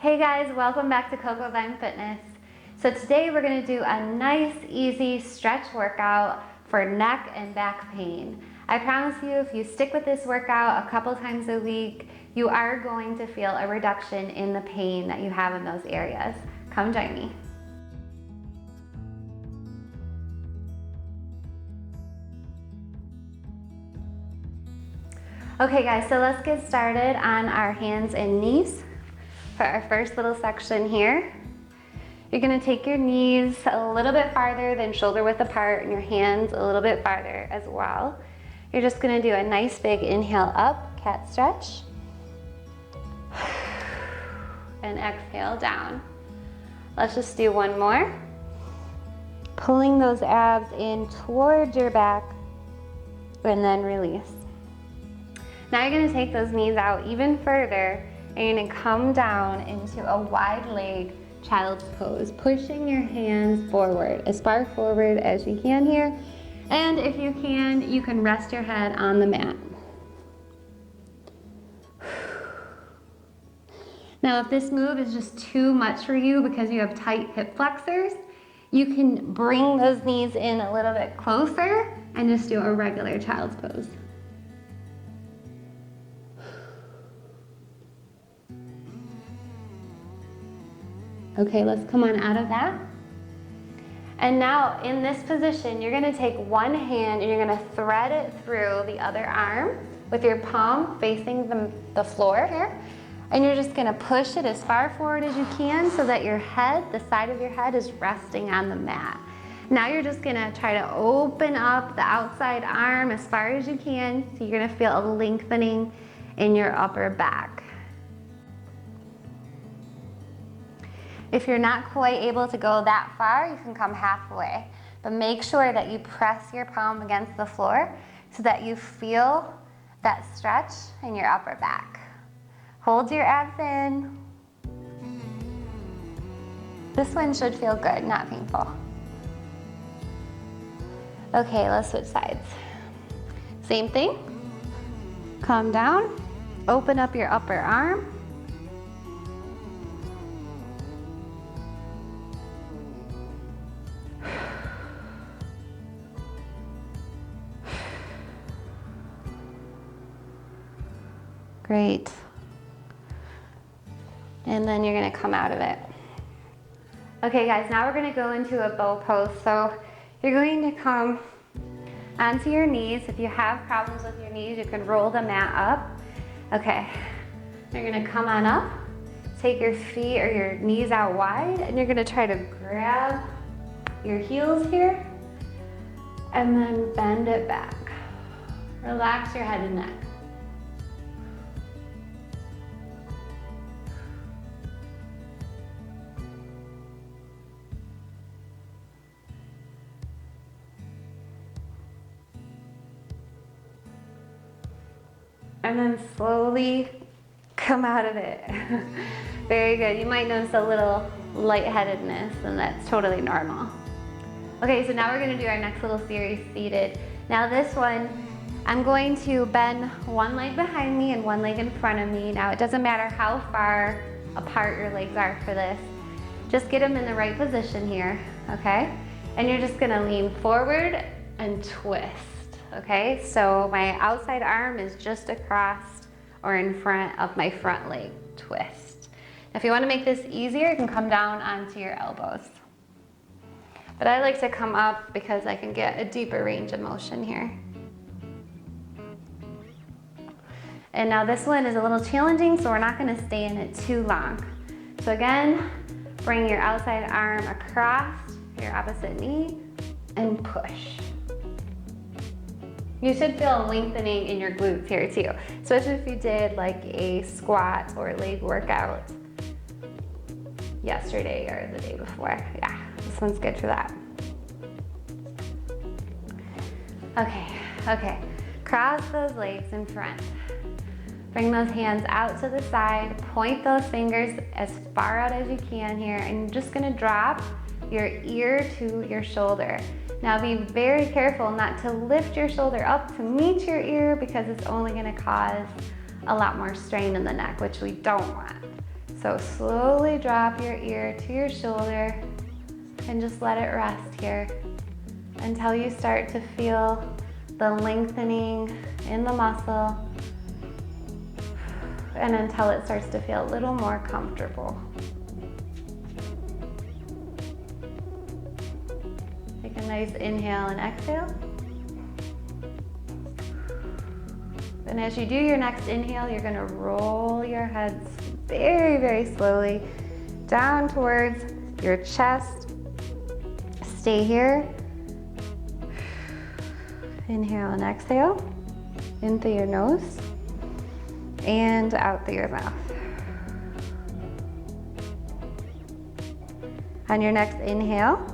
Hey guys, welcome back to Cocolime Fitness. So today we're going to do a nice, easy stretch workout for neck and back pain. I promise you, if you stick with this workout a couple times a week, you are going to feel a reduction in the pain that you have in those areas. Come join me. Okay guys, so let's get started on our hands and knees. For our first little section here, you're gonna take your knees a little bit farther than shoulder width apart and your hands a little bit farther as well. You're just gonna do a nice big inhale up, cat stretch, and exhale down. Let's just do one more. Pulling those abs in towards your back and then release. Now you're gonna take those knees out even further and you're gonna come down into a wide leg child's pose, pushing your hands forward, as far forward as you can here. And if you can rest your head on the mat. Now, if this move is just too much for you because you have tight hip flexors, you can bring those knees in a little bit closer and just do a regular child's pose. Okay, let's come on out of that. And now in this position, you're gonna take one hand and you're gonna thread it through the other arm with your palm facing the floor here. And you're just gonna push it as far forward as you can so that your head, the side of your head, is resting on the mat. Now you're just gonna try to open up the outside arm as far as you can. So you're gonna feel a lengthening in your upper back. If you're not quite able to go that far, you can come halfway. But make sure that you press your palm against the floor so that you feel that stretch in your upper back. Hold your abs in. This one should feel good, not painful. Okay, let's switch sides. Same thing. Calm down. Open up your upper arm. Great. And then you're gonna come out of it. Okay guys, now we're gonna go into a bow pose. So you're going to come onto your knees. If you have problems with your knees, you can roll the mat up. Okay, you're gonna come on up, take your feet or your knees out wide, and you're gonna try to grab your heels here, and then bend it back. Relax your head and neck. And then slowly come out of it. Very good. You might notice a little lightheadedness, and that's totally normal. Okay, so now we're gonna do our next little series, seated. Now this one, I'm going to bend one leg behind me and one leg in front of me. Now it doesn't matter how far apart your legs are for this. Just get them in the right position here, okay? And you're just gonna lean forward and twist. Okay, so my outside arm is just across or in front of my front leg, twist. Now, if you want to make this easier, you can come down onto your elbows. But I like to come up because I can get a deeper range of motion here. And now this one is a little challenging, so we're not going to stay in it too long. So again, bring your outside arm across your opposite knee and push. You should feel a lengthening in your glutes here too, especially if you did like a squat or leg workout yesterday or the day before. Yeah, this one's good for that. Okay, cross those legs in front. Bring those hands out to the side, point those fingers as far out as you can here, and you're just gonna drop your ear to your shoulder. Now be very careful not to lift your shoulder up to meet your ear because it's only gonna cause a lot more strain in the neck, which we don't want. So slowly drop your ear to your shoulder and just let it rest here until you start to feel the lengthening in the muscle and until it starts to feel a little more comfortable. Take a nice inhale and exhale. And as you do your next inhale, you're gonna roll your head very, very slowly down towards your chest. Stay here. Inhale and exhale. In through your nose and out through your mouth. On your next inhale,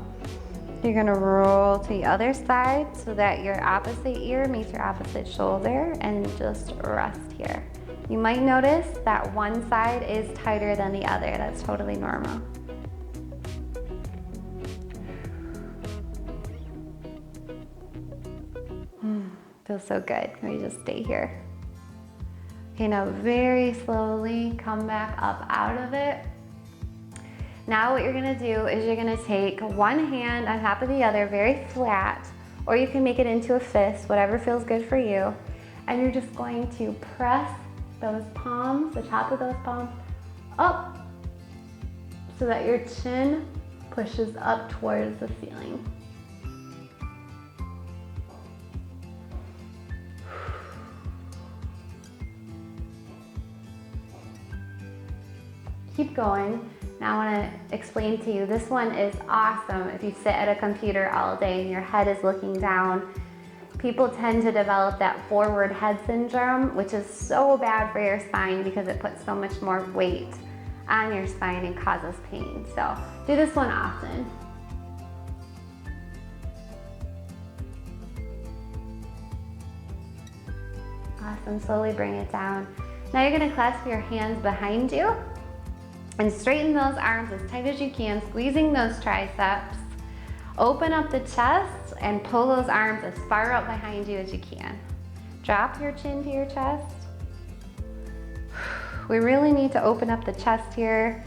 you're gonna roll to the other side so that your opposite ear meets your opposite shoulder and just rest here. You might notice that one side is tighter than the other. That's totally normal. Feels so good. Can we just stay here? Okay, now very slowly come back up out of it. Now what you're gonna do is you're gonna take one hand on top of the other, very flat, or you can make it into a fist, whatever feels good for you. And you're just going to press those palms, the top of those palms, up so that your chin pushes up towards the ceiling. Keep going. Now I want to explain to you, this one is awesome if you sit at a computer all day and your head is looking down. People tend to develop that forward head syndrome, which is so bad for your spine because it puts so much more weight on your spine and causes pain. So do this one often. Awesome, slowly bring it down. Now you're gonna clasp your hands behind you and straighten those arms as tight as you can, squeezing those triceps. Open up the chest and pull those arms as far out behind you as you can. Drop your chin to your chest. We really need to open up the chest here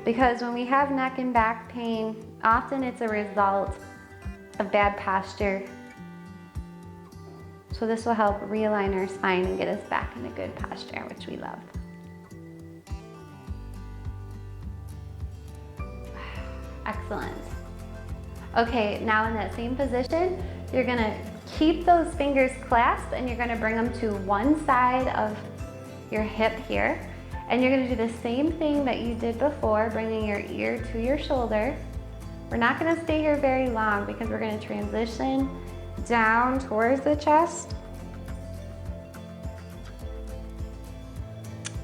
because when we have neck and back pain, often it's a result of bad posture. So this will help realign our spine and get us back in a good posture, which we love. Excellent. Okay, now in that same position, you're gonna keep those fingers clasped and you're gonna bring them to one side of your hip here. And you're gonna do the same thing that you did before, bringing your ear to your shoulder. We're not gonna stay here very long because we're gonna transition down towards the chest.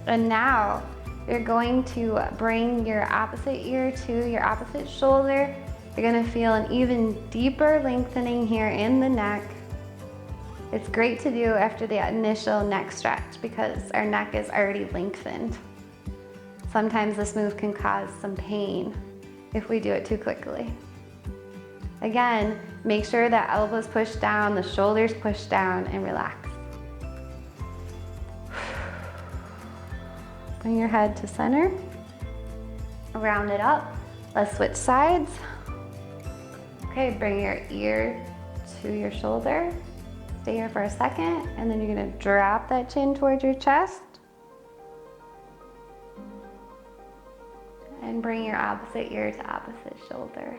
And now you're going to bring your opposite ear to your opposite shoulder. You're gonna feel an even deeper lengthening here in the neck. It's great to do after the initial neck stretch because our neck is already lengthened. Sometimes this move can cause some pain if we do it too quickly. Again, make sure that elbows push down, the shoulders push down, and relax. Bring your head to center. Round it up. Let's switch sides. Okay, bring your ear to your shoulder. Stay here for a second, and then you're gonna drop that chin towards your chest. And bring your opposite ear to opposite shoulder.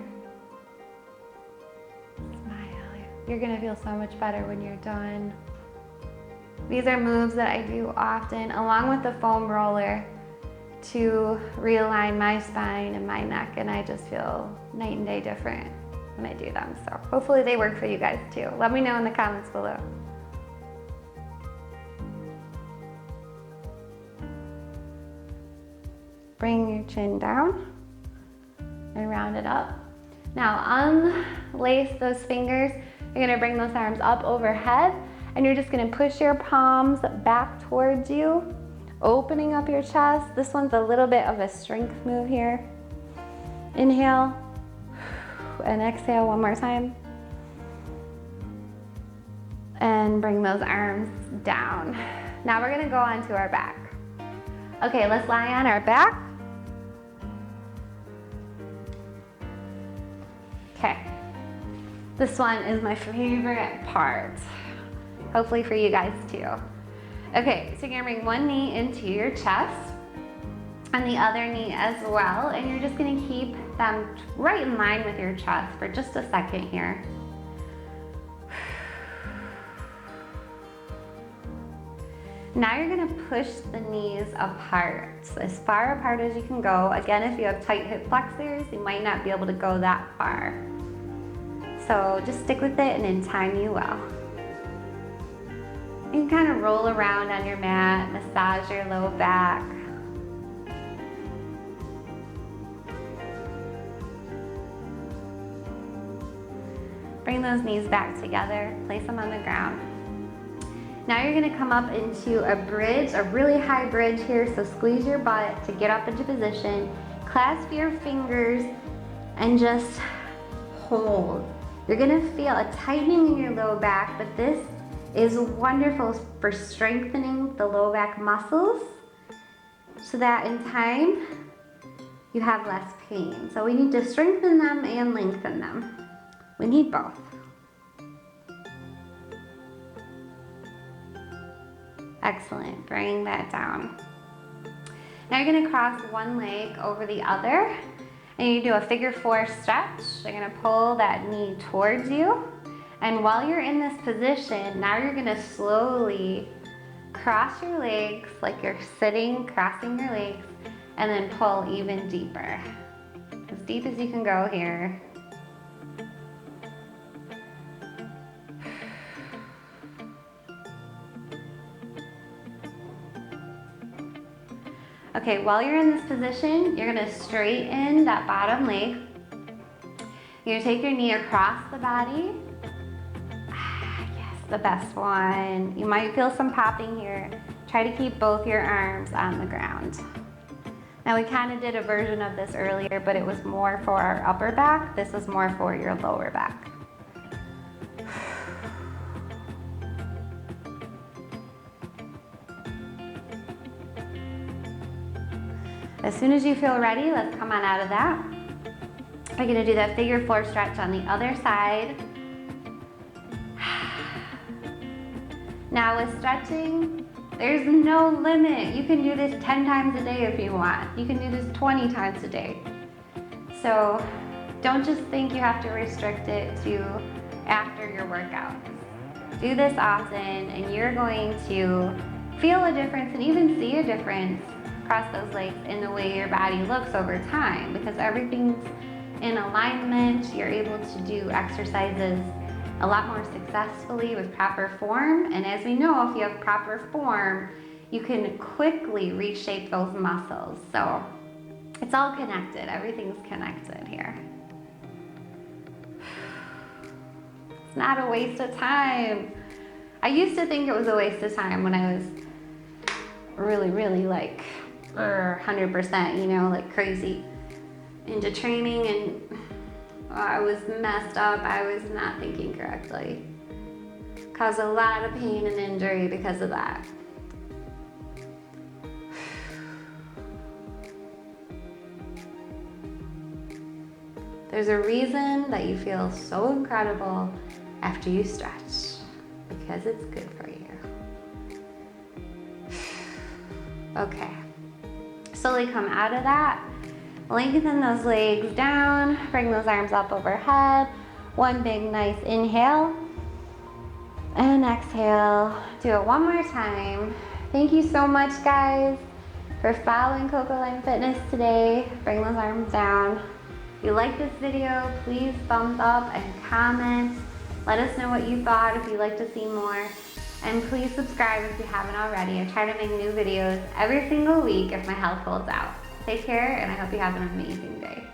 Smile. You're gonna feel so much better when you're done. These are moves that I do often, along with the foam roller, to realign my spine and my neck, and I just feel night and day different when I do them. So hopefully they work for you guys too. Let me know in the comments below. Bring your chin down and round it up. Now unlace those fingers. You're gonna bring those arms up overhead and you're just gonna push your palms back towards you, opening up your chest. This one's a little bit of a strength move here. Inhale and exhale one more time. And bring those arms down. Now we're gonna go onto our back. Okay, let's lie on our back. Okay, this one is my favorite part. Hopefully for you guys too. Okay, so you're gonna bring one knee into your chest and the other knee as well, and you're just gonna keep them right in line with your chest for just a second here. Now you're gonna push the knees apart, so as far apart as you can go. Again, if you have tight hip flexors, you might not be able to go that far. So just stick with it and in time you will. You can kind of roll around on your mat, massage your low back. Bring those knees back together, place them on the ground. Now you're gonna come up into a bridge, a really high bridge here, so squeeze your butt to get up into position. Clasp your fingers and just hold. You're gonna feel a tightening in your low back, but this is wonderful for strengthening the low back muscles so that in time you have less pain. So we need to strengthen them and lengthen them. We need both. Excellent, bring that down. Now you're gonna cross one leg over the other and you do a figure 4 stretch. You're gonna pull that knee towards you. And while you're in this position, now you're gonna slowly cross your legs like you're sitting, crossing your legs, and then pull even deeper. As deep as you can go here. Okay, while you're in this position, you're gonna straighten that bottom leg. You're gonna take your knee across the body. Yes, the best one. You might feel some popping here. Try to keep both your arms on the ground. Now we kind of did a version of this earlier, but it was more for our upper back. This is more for your lower back. As soon as you feel ready, let's come on out of that. We're gonna do that figure 4 stretch on the other side. Now with stretching, there's no limit. You can do this 10 times a day if you want. You can do this 20 times a day. So don't just think you have to restrict it to after your workouts. Do this often and you're going to feel a difference and even see a difference across those legs in the way your body looks over time, because everything's in alignment. You're able to do exercises a lot more successfully with proper form, and as we know, if you have proper form, you can quickly reshape those muscles. So it's all connected, everything's connected here. It's not a waste of time. I used to think it was a waste of time when I was really like 100%, you know, like crazy into training, and I was messed up. I was not thinking correctly. Caused a lot of pain and injury because of that. There's a reason that you feel so incredible after you stretch, because it's good for you. Okay. Slowly come out of that, lengthen those legs down, bring those arms up overhead. One big nice inhale and exhale. Do it one more time. Thank you so much, guys, for following Cocolime Fitness today. Bring those arms down. If you like this video, please thumbs up and comment. Let us know what you thought, if you'd like to see more. And please subscribe if you haven't already. I try to make new videos every single week if my health holds out. Take care, and I hope you have an amazing day.